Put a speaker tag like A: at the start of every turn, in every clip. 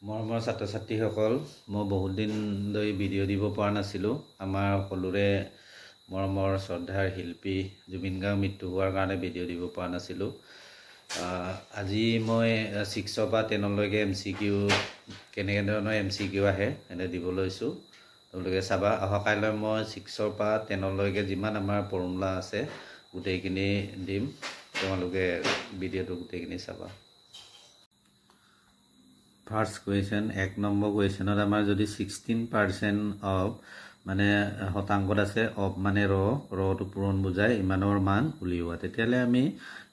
A: মৰমৰ ছাত্ৰ ছাত্ৰীসকল, মই বহুত দিন ধৰি ভিডিঅ' দিব পৰা নাছিলোঁ। আমাৰ সকলোৰে মৰমৰ শ্ৰদ্ধাৰ শিল্পী জুবিন গাৰ্গৰ মৃত্যু হোৱাৰ কাৰণে ভিডিঅ' দিব পৰা নাছিলোঁ। আজি মই 6ৰ পৰা 10লৈকে MCQ কেনেকৈ ধৰণৰ MCQ আহে এনে দিব লৈছোঁ। তোমালোকে চাবা। অহাকাইলৈ মই 6ৰ পৰা 10লৈকে যিমান আমাৰ ফৰ্মুলা আছে গোটেইখিনি দিম। তোমালোকে ভিডিঅ'টো গোটেইখিনি চাবা। ফাৰ্ষ্ট কুৱেশ্যন, 1 নম্বৰ কুৱেশ্যনত আমাৰ যদি 16% অফ মানে শতাংশত আছে, অফ মানে ৰটো পূৰণ বুজায়, ইমানৰ মান উলিওৱা। তেতিয়াহ'লে আমি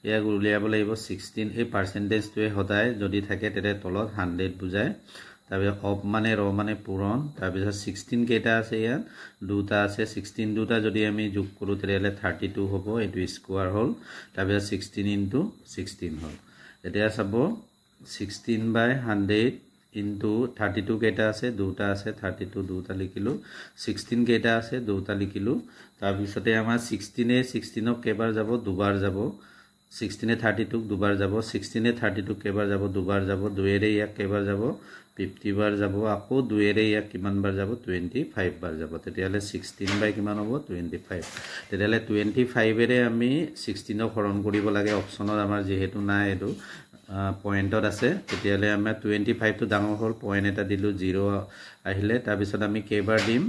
A: ইয়াক উলিয়াব লাগিব 16। এই পাৰ্চেণ্টেজটোৱে সদায় যদি থাকে তেতিয়া তলত 100 বুজায়। তাৰপিছত অফ মানে মানে পূৰণ। তাৰপিছত 16 কেইটা আছে, ইয়াত 2টা আছে। 16 2টা যদি আমি যোগ কৰোঁ তেতিয়াহ'লে 32 হ'ব। এইটো স্কোৱাৰ হ'ল। তাৰপিছত 16 × 16 হ'ল। এতিয়া চাব 16/100 ইনটু 32 কেইটা আছে, 2টা আছে। 32 2টা লিখিলোঁ। 16 কেইটা আছে, 2টা লিখিলোঁ। তাৰপিছতে আমাৰ 16 16ক কেইবাৰ যাব, দুবাৰ যাব। 16 32ক দুবাৰ যাব। 16 32ক কেইবাৰ যাব, দুবাৰ যাব। 2ৰে ইয়াক কেইবাৰ যাব, 50 বাৰ যাব। আকৌ 2ৰে ইয়াক কিমান বাৰ যাব, 25 বাৰ যাব। তেতিয়াহ'লে 16 কিমান হ'ব, 25। তেতিয়াহ'লে 25ৰে আমি 16ক হৰণ কৰিব লাগে। অপশ্যনত আমাৰ যিহেতু নাই, এইটো পইণ্টত আছে। তেতিয়াহ'লে আমাৰ 25টো ডাঙৰ হ'ল, পইণ্ট এটা দিলোঁ, 0 আহিলে। তাৰপিছত আমি কেইবাৰ দিম,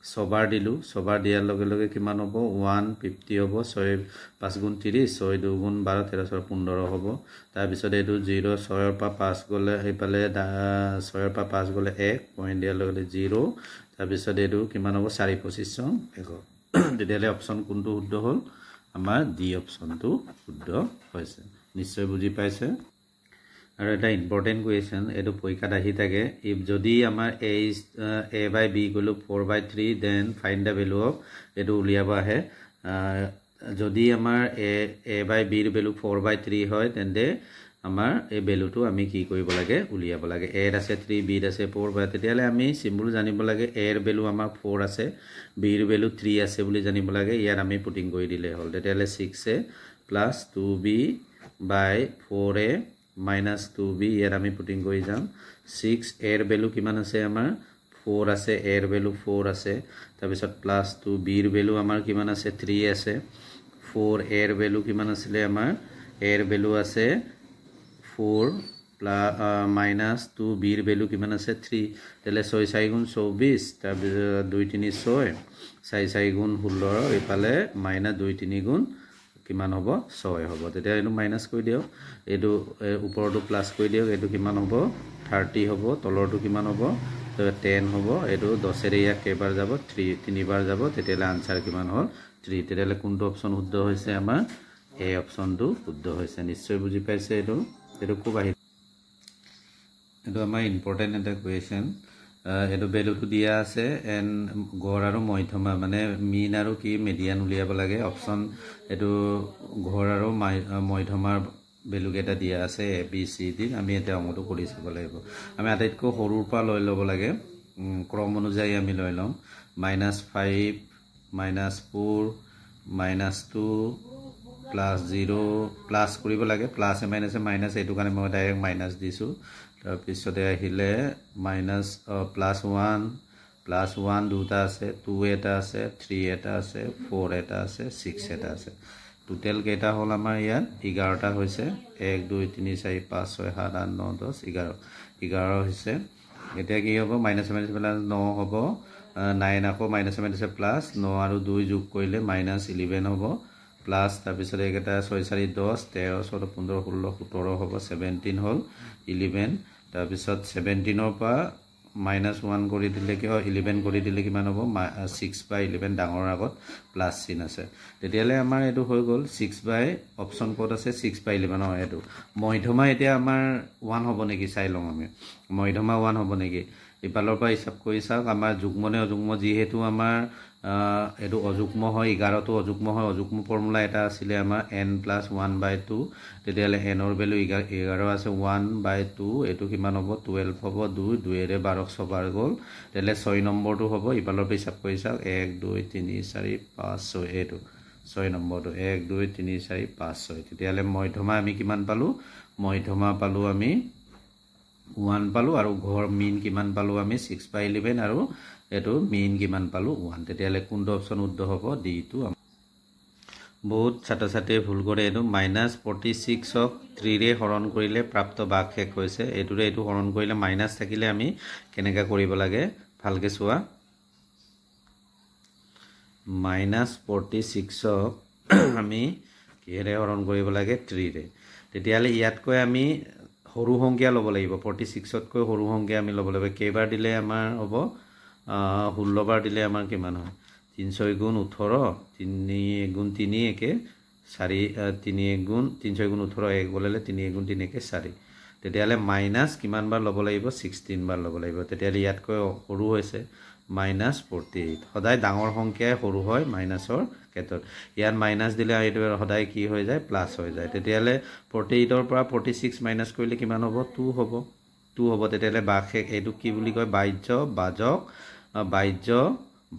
A: 6বাৰ দিলোঁ। 6বাৰ দিয়াৰ লগে লগে কিমান হ'ব, 150 হ'ব। 6 5 × 30, 6 2 × 12, 13 6 15 হ'ব। তাৰপিছত এইটো 0, 6ৰ পৰা 5 গ'লে সেইফালে 6ৰ পৰা 5 গ'লে 1, পইণ্ট দিয়াৰ লগে লগে 0। তাৰপিছত এইটো কিমান হ'ব, 4 25 100। তেতিয়াহ'লে অপশ্যন কোনটো শুদ্ধ হ'ল, আমাৰ ডি অপশ্যনটো শুদ্ধ হৈছে। নিশ্চয় বুজি পাইছে। আৰু এটা ইম্পৰ্টেণ্ট কুৱেশ্যন, এইটো পৰীক্ষাত আহি থাকে। ইফ যদি আমাৰ a/b = 4/3 then find the value of, এইটো উলিয়াব আহে। যদি আমাৰ a/b ৰ ভেলু 4/3 হয়, তেন্তে আমাৰ এই ভেলুটো আমি কি কৰিব লাগে, উলিয়াব লাগে। a আছে 3, b আছে 4, তেতিয়াহ'লে আমি চিম্বল জানিব লাগে। a ৰ ভেলু আমাৰ 4 আছে, b ৰ ভেলু 3 আছে বুলি জানিব লাগে। ইয়াত আমি পুটিং কৰি দিলেই হ'ল। তেতিয়াহ'লে 6a + 2b/4a - 2b, ইয়াত আমি পুটিং কৰি যাম। 6a ৰ ভেলু কিমান আছে, আমাৰ 4 আছে। a ৰ ভেলু 4 আছে। তাৰপিছত +2, b ৰ ভেলু আমাৰ কিমান আছে, 3 আছে। 4a ৰ ভেলু কিমান আছিলে, আমাৰ a ৰ ভেলু আছে 4 -2, b ৰ ভেলু কিমান আছে, 3। তেতিয়াহ'লে 6 4 × 24, তাৰপিছত 2 3 6, 4 4 × 16, এইফালে -2 3 × কিমান হ'ব, 6 হ'ব। তেতিয়া এইটো মাইনাছ কৰি দিয়ক, এইটো ওপৰটো প্লাছ কৰি দিয়ক। এইটো কিমান হ'ব, 30 হ'ব। তলৰটো কিমান হ'ব, 10 হ'ব। এইটো 10ৰে ইয়াক কেইবাৰ যাব, 3 বাৰ যাব। তেতিয়াহ'লে আনচাৰ কিমান হ'ল, 3। তেতিয়াহ'লে কোনটো অপশ্যন শুদ্ধ হৈছে, আমাৰ এ অপশ্যনটো শুদ্ধ হৈছে। নিশ্চয় বুজি পাইছে। এইটো খুব আহি, এইটো আমাৰ ইম্পৰ্টেণ্ট এটা কুৱেশ্যন। এইটো ভেলুটো দিয়া আছে, এণ্ড গড় আৰু মধ্যমা মানে মিন আৰু কি মেডিয়ান উলিয়াব লাগে। অপশ্যন এইটো গড় আৰু মধ্যমাৰ ভেলুকেইটা দিয়া আছে A B C D। আমি এতিয়া অংকটো কৰি চাব লাগিব। আমি আটাইতকৈ সৰুৰ পৰা লৈ ল'ব লাগে, ক্ৰম অনুযায়ী আমি লৈ ল'ম। -5 -4 -2 +0 প্লাছ কৰিব লাগে। প্লাছে মাইনাছে মাইনাছ, এইটো কাৰণে মই ডাইৰেক্ট মাইনাছ দিছোঁ। তাৰপিছতে আহিলে +1 দুটা আছে, 2 এটা আছে, 3 এটা আছে, 4 এটা আছে, 6 এটা আছে। টোটেল কেইটা হ'ল আমাৰ ইয়াত 11টা হৈছে। 1 2 3 4 5 6 7 8 9 10 11 হৈছে। এতিয়া কি হ'ব, মাইনাছে মাইনাছে পেলাই 9 হ'ব। 9 আকৌ মাইনাছে মাইনাছে প্লাছ, 9 আৰু 2 যোগ কৰিলে -11 হ'ব। প্লাছ তাৰপিছত এইকেইটা 6 4 10, 13 14 15 16 17 হ'ব। 17 হ'ল, 11। তাৰপিছত 17ৰ পৰা -1 কৰি দিলে কি হয়, 11 কৰি দিলে কিমান হ'ব, 6/11 ডাঙৰ আগত প্লাছ চিন আছে। তেতিয়াহ'লে আমাৰ এইটো হৈ গ'ল 6 অপশ্যন ক'ত আছে, 6/11। এইটো মধ্যমা এতিয়া আমাৰ 1 হ'ব নেকি, চাই লওঁ আমি। মধ্যমা 1 হ'ব নেকি, ইফালৰ পৰা হিচাপ কৰি চাওক। আমাৰ যুগ্ম নে অযুগ্ম, যিহেতু আমাৰ এইটো অযুগ্ম হয়, 11টো অযুগ্ম হয়। অযুগ্ম ফৰ্মুলা এটা আছিলে আমাৰ n + 1/2। তেতিয়াহ'লে nৰ ভেলু 11 আছে, 1/2, এইটো কিমান হ'ব, 12 হ'ব। 2ৰে 12ক 6 বাৰ গ'ল। তেতিয়াহ'লে 6 নম্বৰটো হ'ব। ইফালৰ পৰা হিচাপ কৰি চাওক, 1 2 3 4 5 6, এইটো 6 নম্বৰটো 1 2 3 4 5 6। তেতিয়াহ'লে মধ্যমা আমি কিমান পালোঁ, মধ্যমা পালোঁ আমি 1 পালো আৰু ঘৰ মিন কিমান পালো আমি 6/11 আৰু এটো মিন কিমান পালো 1 তেতিয়ালে কোনটো অপচন শুদ্ধ হ'ব ডি টো বহুত ছাত্ৰ ছাত্ৰীয়ে ভুল কৰে এটো -46 ক 3 ৰে হৰণ কৰিলে প্ৰাপ্ত ভাগশেষ হৈছে এটোৰে এটো হৰণ কৰিলে মাইনাস থাকিলে আমি কেনেকা কৰিব লাগে ভালকে চোৱা -46 ক আমি কিহেৰে হৰণ কৰিব লাগে 3 ৰে তেতিয়ালে ইয়াতকৈ আমি সৰু সংখ্যা ল'ব লাগিব 46 তকৈ সৰু সংখ্যা আমি ল'ব লাগিব কেইবাৰ দিলে আমাৰ হ'ব 16 বাৰ দিলে আমাৰ কিমান হয় 300 গুণ 18 3 গুণ 3 একে 4 3 গুণ 300 গুণ 18 এক বলালে 3 গুণ 3 একে 4 তেতিয়ালে মাইনাস কিমান বাৰ ল'ব লাগিব 16 বাৰ ল'ব লাগিব তেতিয়ালে ইয়াতকৈ সৰু হৈছে -48 সদায় ডাঙৰ সংখ্যাই সৰু হয় মাইনাসৰ ক্ষেত্ৰত ইয়াত মাইনাস দিলে এইটো সদায় কি হৈ যায় প্লাস হৈ যায় তেতিয়ালে 48 ৰ পৰা 46 মাইনাস কৰিলে কিমান হ'ব 2 হ'ব 2 হ'ব তেতিয়ালে ভাগশেষ এইটো কি বুলি কয় বাহ্য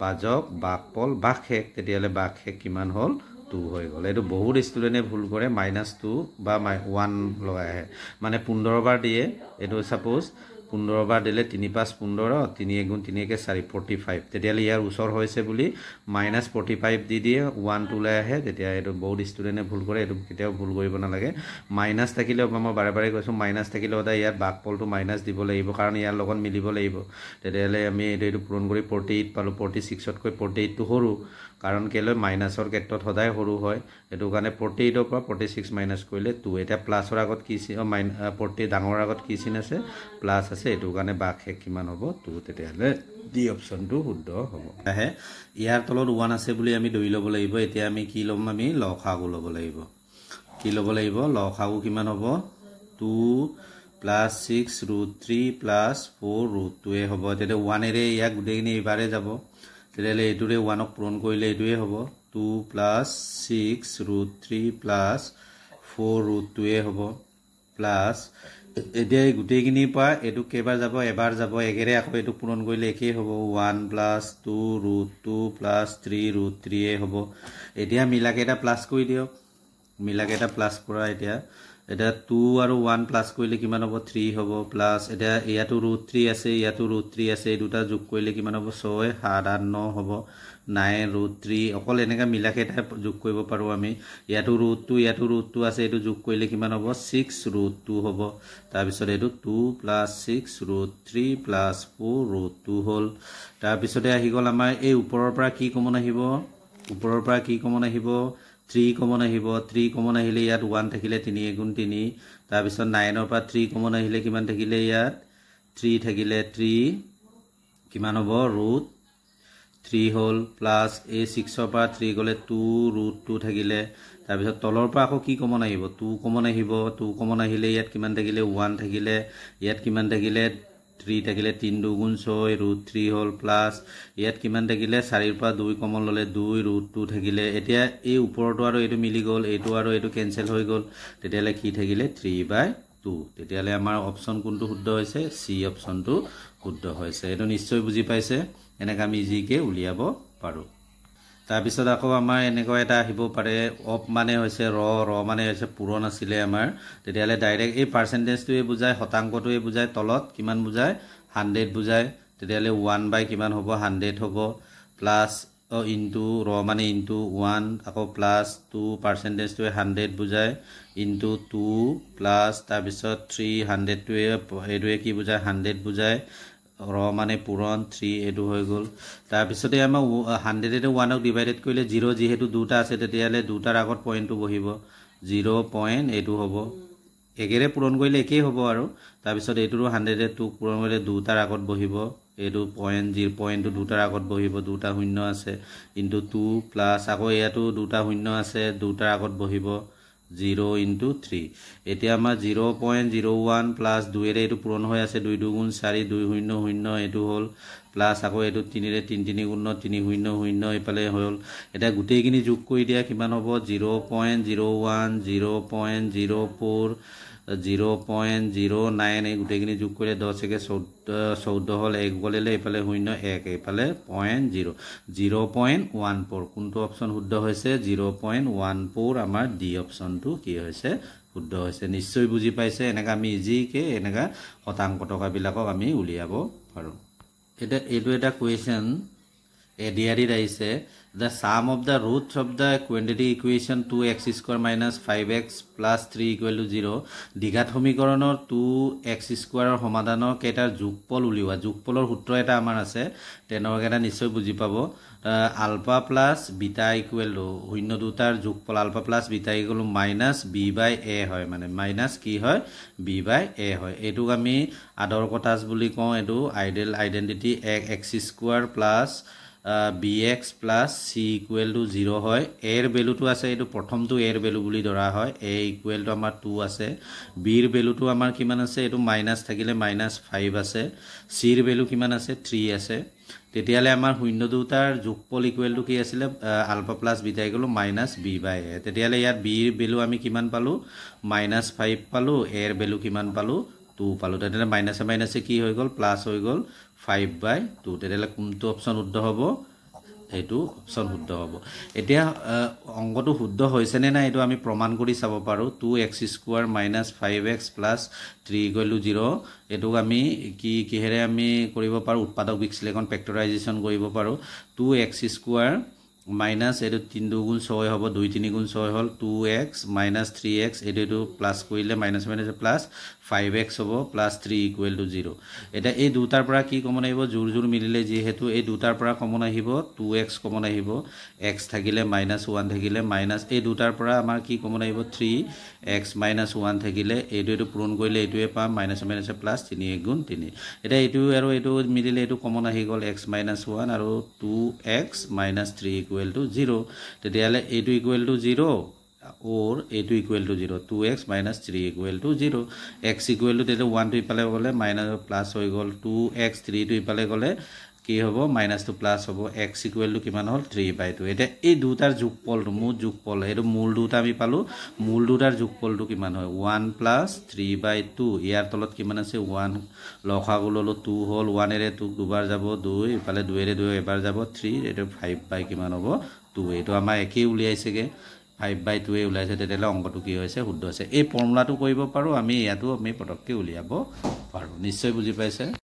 A: বাজক ভাগফল ভাগশেষ তেতিয়ালে ভাগশেষ কিমান হ'ল 2 হৈ গ'ল এটো বহুত ষ্টুডেন্টে ভুল কৰে -2 বা 1 লগাই আহে মানে 15 বাৰ দিয়ে এটো সাপোজ 15 বাৰ দিলে 3 5 15 3 গুণ 3 একে 4 45 তেতিয়ালে ইয়াৰ উচৰ হৈছে বুলি -45 দি দিয়ে 1 2 লৈ আহে তেতিয়া এটো বহুত ষ্টুডেন্টে ভুল কৰে এটো কেতিয়াও ভুল কৰিব না লাগে মাইনাস থাকিলে মই বাৰে বাৰে কৈছো মাইনাস থাকিলে ওদা ইয়াৰ ভাগফলটো মাইনাস দিব লাগিব কাৰণ ইয়াৰ লগত মিলিব লাগিব তেতিয়ালে আমি এটো পূৰণ কৰি 48 পালো 46 তকৈ 48 টো সৰু কাৰণ কেলৈ মাইনাসৰ ক্ষেত্ৰত সদায় সৰু হয় এটো কাৰণে 48 ৰ পৰা 46 মাইনাস কৰিলে 2 এটা প্লাসৰ আগত কি 40 ডাঙৰ আগত কি চিন আছে প্লাস আছে এটো কাৰণে ভাগশেষ কিমান হ'ব 2 তেতিয়ালে ডি অপচনটো শুদ্ধ হ'ব আহে ইয়াৰ তলত 1 আছে বুলি আমি ধৰি ল'ব লাগিব এতিয়া আমি কি ল'ম আমি লসাগু ল'ব লাগিব কি ল'ব লাগিব লসাগু কিমান হ'ব 2 + 6 √3 + 4 √2 এ হ'ব তেতে 1 এৰে ইয়াক গুটেইখিনি ইবাৰে যাব তেতিয়ালে এটোৰে 1 ক পূৰণ কৰিলে এটোৱে হ'ব 2 + 6 √3 + 4 √2 এ হ'ব প্লাস এতিয়া এই গুটেইখিনি পা এটো কেবাৰ যাব এবাৰ যাব এগেৰে আকৌ এটো পূৰণ কৰিলে একেই হ'ব 1 + 2 √2 + 3 √3 এ হ'ব এতিয়া মিলাকে এটা প্লাস কৰি দিয়ক মিলাকে এটা প্লাস কৰা এতিয়া এটা 2 আৰু 1 প্লাস কৰিলে কিমান হ'ব 3 হ'ব প্লাস এটা ইয়াটো √3 আছে ইয়াটো √3 আছে এই দুটা যোগ কৰিলে কিমান হ'ব 6 7 8 9 হ'ব 9 √3 অকল এনেকা মিলাকে এটা যোগ কৰিব পাৰো আমি ইয়াটো √2 আছে এটো যোগ কৰিলে কিমান হ'ব 6 √2 হ'ব তাৰ পিছত এটো 2 + 6 √3 + 4 √2 হ'ল তাৰ পিছতে আহি গল আমাৰ এই ওপৰৰ পৰা কি কমন আহিব ওপৰৰ পৰা কি কমন আহিব 3 কমন আহিব 3 কমন আহিলে ইয়াত 1 থাকিলে 3 গুণ 3 তাৰ পিছত 9 ৰ পৰা 3 কমন আহিলে কিমান থাকিলে ইয়াত 3 থাকিলে 3 কিমান হ'ব √3 হ'ল প্লাস a 6 ৰ পৰা 3 গলে 2 √2 থাকিলে তাৰ পিছত তলৰ পৰা আকৌ কি কমন আহিব 2 কমন আহিব 2 কমন আহিলে ইয়াত কিমান থাকিলে 1 থাকিলে ইয়াত কিমান থাকিলে 3 থাকিলে 3 2 গুণ 6 √3 হ'ল প্লাস ইয়াত কিমান থাকিলে 4 ৰ পৰা 2 কমন ললে 2 √2 থাকিলে এতিয়া এই ওপৰটো আৰু এটো মিলি গল এটো আৰু এটো কেনসেল হৈ গল তেতিয়ালে কি থাকিলে 3/2 তেতিয়ালে আমাৰ অপচন কোনটো শুদ্ধ হৈছে সি অপচনটো শুদ্ধ হৈছে এটো নিশ্চয় বুজি পাইছে এনেকা আমি ইজিকে উলিয়াব পাৰো তাৰ পিছত আকৌ আমাৰ এনেকৈ এটা আহিব পাৰে অপ মানে হৈছে ৰ মানে হৈছে পূৰণ আছিল আমাৰ তেতিয়ালে ডাইৰেক্ট এই পাৰ্সেন্টেজটোৱে বুজায় শতাংশটোৱে বুজায় তলত কিমান বুজায় 100 বুজায় তেতিয়ালে 1 কিমান হ'ব 100 হ'ব প্লাস ইনটু ৰ মানে ইনটু 1 আকৌ প্লাস 2 পাৰ্সেন্টেজটোৱে 100 বুজায় ইনটু 2 প্লাস তাৰ পিছত 300 টোৱে এটোৱে কি বুজায় 100 বুজায় ৰ মানে পূৰণ 3 এটো হৈ গল তাৰ পিছতে আমাৰ 100 এটো 1 ক ডিভাইডেড কৰিলে 0 যেহেতু দুটা আছে তেতিয়ালে দুটাৰ আগত পইণ্টটো বহিব 0 পইণ্ট এটো হ'ব একেৰে পূৰণ কৰিলে একেই হ'ব আৰু তাৰ পিছত এটোৰো 100 এ 2 পূৰণ কৰিলে দুটাৰ আগত বহিব এটো পইণ্ট 0 পইণ্টটো দুটাৰ আগত বহিব দুটা শূন্য আছে ইনটু 2 প্লাস আকৌ ইয়াতো দুটা শূন্য আছে দুটাৰ আগত বহিব 0 into 3 এতিয়া আমাৰ 0.01 প্লাস 2 এৰে এটো পূৰণ হৈ আছে 2 2 গুণ 4 2 0 0 এটো হ'ল প্লাস আকৌ এটো 3 ৰে 3 3 গুণ 3 0 0 এপালে হ'ল এটা গুটেইখিনি যোগ কৰি দিয়া কিমান হ'ব 0.01 0.04 0.09 এই গুটেইখিনি যোগ কৰিলে 10 একে 14 হ'ল 1 গলেলে এপালে 0 1 এপালে 0.14 কোনটো অপচন শুদ্ধ হৈছে 0.14 আমাৰ ডি অপচনটো কি হৈছে শুদ্ধ হৈছে নিশ্চয় বুজি পাইছে এনেকা আমি ইজিকে এনেকা শতাংশ টকাবিলাকক আমি উলিয়াব পাৰোঁ এটা এইটো এটা কুৱেশ্যন এডিআৰিত আহিছে the sum of the roots of the quantity equation 2x square minus 5x plus 3 equal to 0 দ্বিঘাত সমীকৰণৰ 2x স্কোৱাৰৰ সমাধানৰ কেইটাৰ যোগফল উলিওৱা যোগফলৰ সূত্ৰ এটা আমাৰ আছে তেনেকৈ এটা নিশ্চয় বুজি পাব alpha plus beta equal to শূন্য দুটাৰ যোগফল alpha plus beta equal to minus b by a হয় মানে মাইনাছ কি হয় বি বাই এ হয় এইটোক আমি আদৰ কটাছ বুলি কওঁ এইটো ideal identity x square plus bx plus c equal to 0 হয় এৰ ভ্যালুটো আছে এটো প্ৰথমটো এৰ ভ্যালু বুলি ধৰা হয় a equal to আমাৰ 2 আছে b ৰ ভ্যালুটো আমাৰ কিমান আছে এটো মাইনাস থাকিলে -5 আছে c ৰ ভ্যালু কিমান আছে 3 আছে তেতিয়ালে আমাৰ শূন্য দুটাৰ যোগফল ইকুৱেল টু কি আছিল alpha plus beta equal to -b by a তেতিয়ালে ইয়াত b ৰ ভ্যালু আমি কিমান পালো -5 পালো a ৰ ভ্যালু কিমান পালো 2 পালো তেতিয়ালে মাইনাসে মাইনাসে কি হৈ গল প্লাস হৈ গল 5/2 তেতিয়ালে কোনটো অপচন শুদ্ধ হ'ব এইটো অপচন শুদ্ধ হ'ব এতিয়া অংকটো শুদ্ধ হৈছে নে না এটো আমি প্ৰমাণ কৰি চাব পাৰো 2x স্কয়াৰ - 5x + 3 = 0 এটো আমি কিহেৰে আমি কৰিব পাৰো উৎপাদক বিশ্লেষণ ফেক্টৰাইজেচন কৰিব পাৰো 2x স্কয়াৰ মাইনাস এটো 3 গুণ 6 হ'ব 2 3 গুণ 6 হল 2x - 3x এটো প্লাস কৰিলে মাইনাস মাইনাস প্লাস 5x হ'ব প্লাস 3 ইকুৱেল টু 0 এটা এই দুটাৰ পৰা কি কমন আহিব জোৰ জোৰ মিলিলে যেহেতু এই দুটাৰ পৰা কমন আহিব 2x কমন আহিব x থাকিলে -1 থাকিলে মাইনাস এই দুটাৰ পৰা আমাৰ কি কমন আহিব 3x - 1 থাকিলে এইটো পূৰণ কৰিলে এইটোৱে পাম মাইনাস মাইনাস প্লাস 3 গুণ 3 এটা এইটো আৰু এইটো মিলিলে এইটো কমন আহি গল x - 1 আৰু 2x - 3 equal to 0 তেতিয়ালে এইটো ইকুৱেল টু 0 or এইটো equal to 0 2x - 3 equal to 0 x equal to তেটো 1 টো ইপালে গলে মাইনাস প্লাস হৈ গল 2x 3 টো ইপালে গলে কি হ'ব মাইনাস টু প্লাস হ'ব x equal to কিমান হল 3/2 এটা এই দুটাৰ যোগফলটো মূল যোগফল এটো মূল দুটা আমি পালো মূল দুটাৰ যোগফলটো কিমান হয় 1 + 3/2 ইয়াৰ তলত কিমান আছে 1 লখাগু ললো 2 হল 1 এৰে 2 দুবাৰ যাব 2 ইপালে 2 এৰে 2 এবাৰ যাব 3 এটো 5 কিমান হ'ব 2 এটো আমাৰ একেই উলিয়াইছেগে 5/2 এ উলাইছে তেতিয়ালে অংকটো কি হৈছে শুদ্ধ হৈছে এই ফৰ্মুলাটো কৰিব পাৰো আমি ইয়াতো আমি পটককে উলিয়াব পাৰো নিশ্চয় বুজি পাইছে